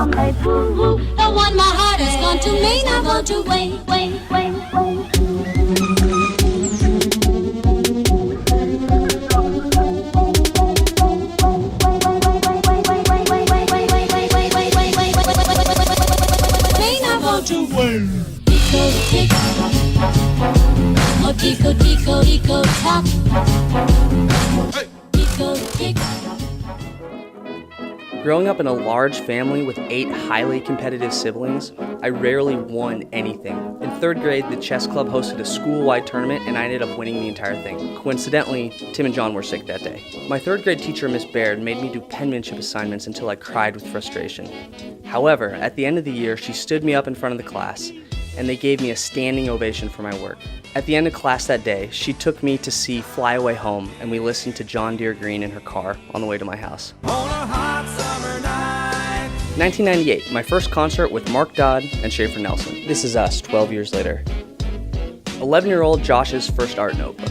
The one my heart has gone to Maine, I want to wait. Maine, I want to wait. Tico tick, oh tico tico tico tock. Tico tick. Growing up in a large family with 8 highly competitive siblings, I rarely won anything. In 3rd grade, the chess club hosted a school-wide tournament and I ended up winning the entire thing. Coincidentally, Tim and John were sick that day. My 3rd grade teacher, Miss Baird, made me do penmanship assignments until I cried with frustration. However, at the end of the year, she stood me up in front of the class and they gave me a standing ovation for my work. At the end of class that day, she took me to see Fly Away Home and we listened to John Deere Green in her car on the way to my house. 1998, my first concert with Mark Dodd and Schaefer Nelson. This is us 12 years later. 11-year-old Josh's first art notebook.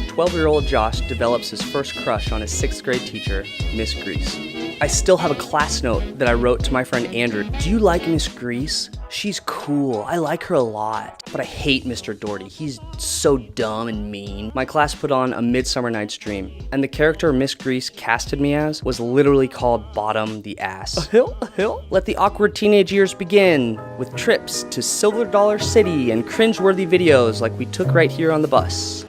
12-year-old Josh develops his first crush on his 6th grade teacher, Miss Grease. I still have a class note that I wrote to my friend Andrew. Do you like Miss Grease? She's cool. I like her a lot. But I hate Mr. Doherty. He's so dumb and mean. My class put on A Midsummer Night's Dream, and the character Miss Grease casted me as was literally called Bottom the Ass. A hill? Let the awkward teenage years begin with trips to Silver Dollar City and cringeworthy videos like we took right here on the bus.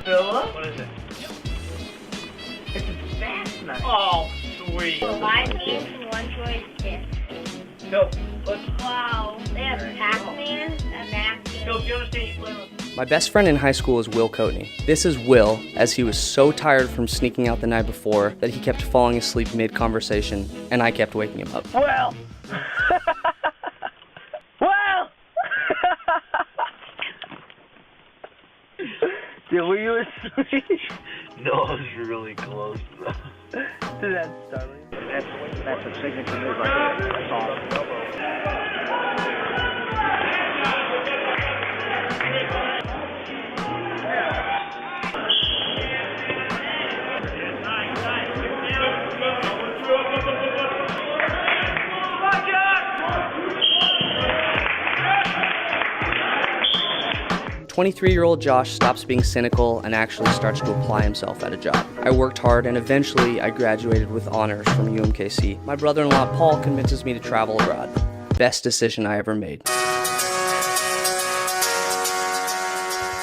Philip? What is it? It's a fast knife. Oh, sweet. 5 games and 1 choice kit. So, let's... Wow. They have Pac-Man, a napkin. So, do you understand you play with... My best friend in high school is Will Coatney. This is Will, as he was so tired from sneaking out the night before that he kept falling asleep mid-conversation, and I kept waking him up. Well! Were you asleep? No, I was really close. Did that startling? That's a signature move right there. That's all. 23-year-old Josh stops being cynical and actually starts to apply himself at a job. I worked hard and eventually I graduated with honors from UMKC. My brother-in-law Paul convinces me to travel abroad. Best decision I ever made.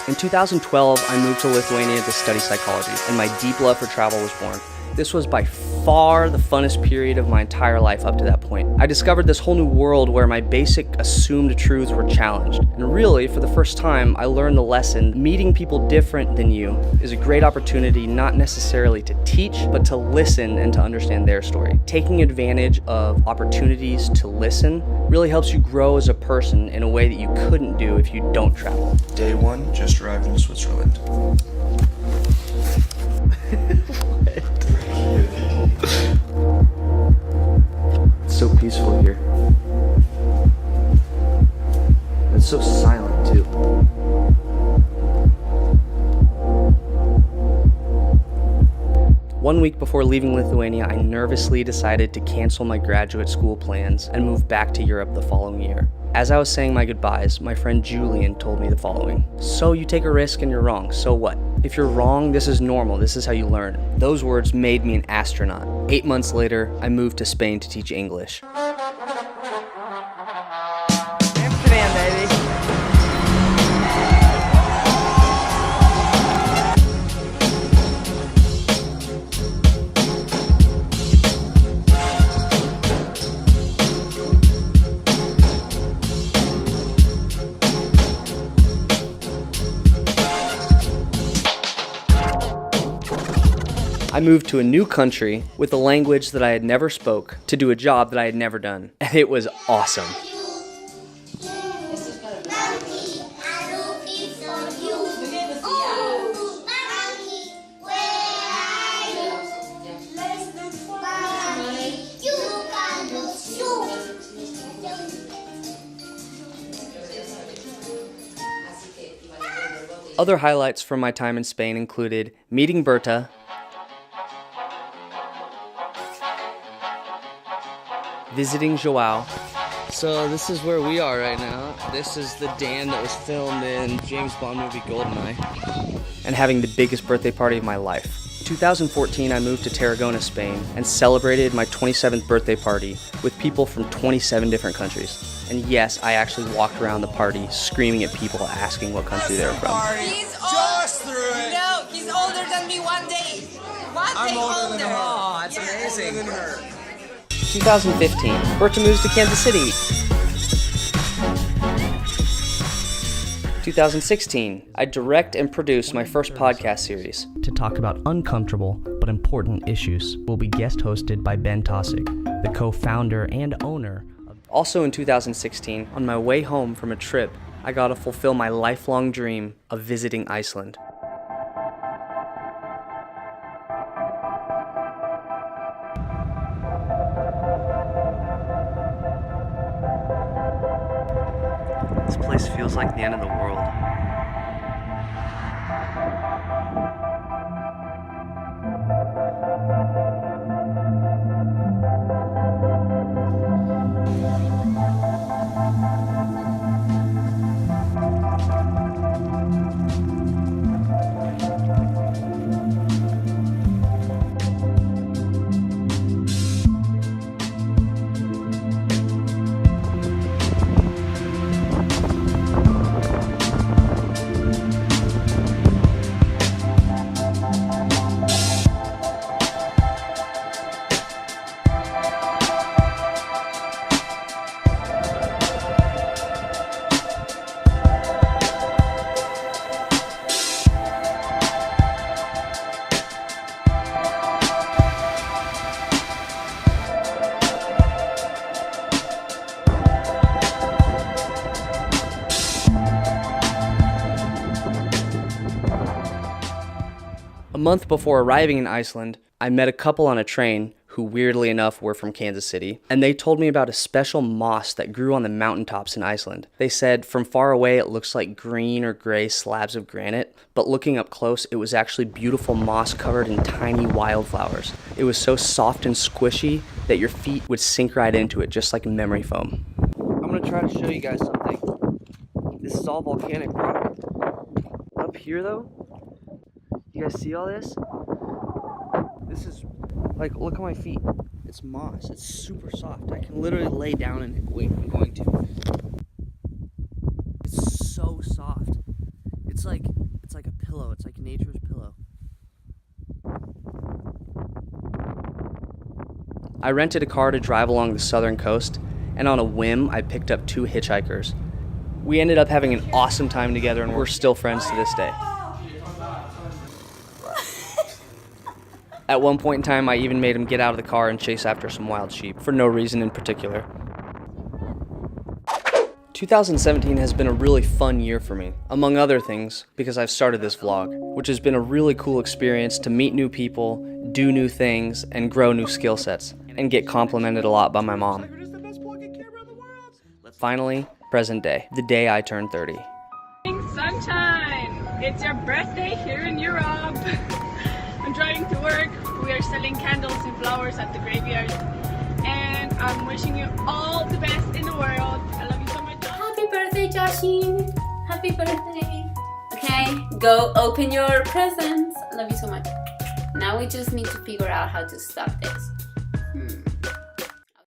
In 2012, I moved to Lithuania to study psychology, and my deep love for travel was born. This was by far the funnest period of my entire life up to that point. I discovered this whole new world where my basic assumed truths were challenged. And really, for the first time, I learned the lesson, meeting people different than you is a great opportunity not necessarily to teach, but to listen and to understand their story. Taking advantage of opportunities to listen really helps you grow as a person in a way that you couldn't do if you don't travel. Day 1, just arrived in Switzerland. It's so peaceful here. It's so silent too. One week before leaving Lithuania, I nervously decided to cancel my graduate school plans and move back to Europe the following year. As I was saying my goodbyes, my friend Julian told me the following. So you take a risk and you're wrong, so what? If you're wrong, this is normal, this is how you learn. Those words made me an astronaut. 8 months later, I moved to Spain to teach English. Amsterdam, baby. I moved to a new country with a language that I had never spoke to do a job that I had never done. And it was awesome. Other highlights from my time in Spain included meeting Berta, visiting Joao. So this is where we are right now. This is the Dan that was filmed in James Bond movie GoldenEye. And having the biggest birthday party of my life. 2014, I moved to Tarragona, Spain, and celebrated my 27th birthday party with people from 27 different countries. And yes, I actually walked around the party screaming at people asking what country they were from. He's old. No, he's older than me 1 day. I'm older than her. Oh, that's amazing. 2015, Berta moves to Kansas City. 2016, I direct and produce my first podcast series. To talk about uncomfortable but important issues, will be guest hosted by Ben Tosick, the co-founder and owner. Also in 2016, on my way home from a trip, I got to fulfill my lifelong dream of visiting Iceland. This place feels like the end of the world. A month before arriving in Iceland, I met a couple on a train who weirdly enough were from Kansas City, and they told me about a special moss that grew on the mountaintops in Iceland. They said from far away it looks like green or gray slabs of granite, but looking up close it was actually beautiful moss covered in tiny wildflowers. It was so soft and squishy that your feet would sink right into it just like memory foam. I'm gonna try to show you guys something. This is all volcanic rock. Up here though, you guys see all this? This is, like, look at my feet. It's moss. It's super soft. I can literally lay down in it. Wait, I'm going to. It's so soft. It's like a pillow. It's like nature's pillow. I rented a car to drive along the southern coast, and on a whim, I picked up 2 hitchhikers. We ended up having an awesome time together, and we're still friends to this day. At one point in time, I even made him get out of the car and chase after some wild sheep, for no reason in particular. 2017 has been a really fun year for me, among other things, because I've started this vlog, which has been a really cool experience to meet new people, do new things, and grow new skill sets, and get complimented a lot by my mom. Finally, present day, the day I turned 30. Sunshine! It's your birthday here in Europe! I'm driving to work, we are selling candles and flowers at the graveyard, and I'm wishing you all the best in the world. I love you so much. Happy birthday, Joshie! Happy birthday! Okay, go open your presents. I love you so much. Now we just need to figure out how to stop this.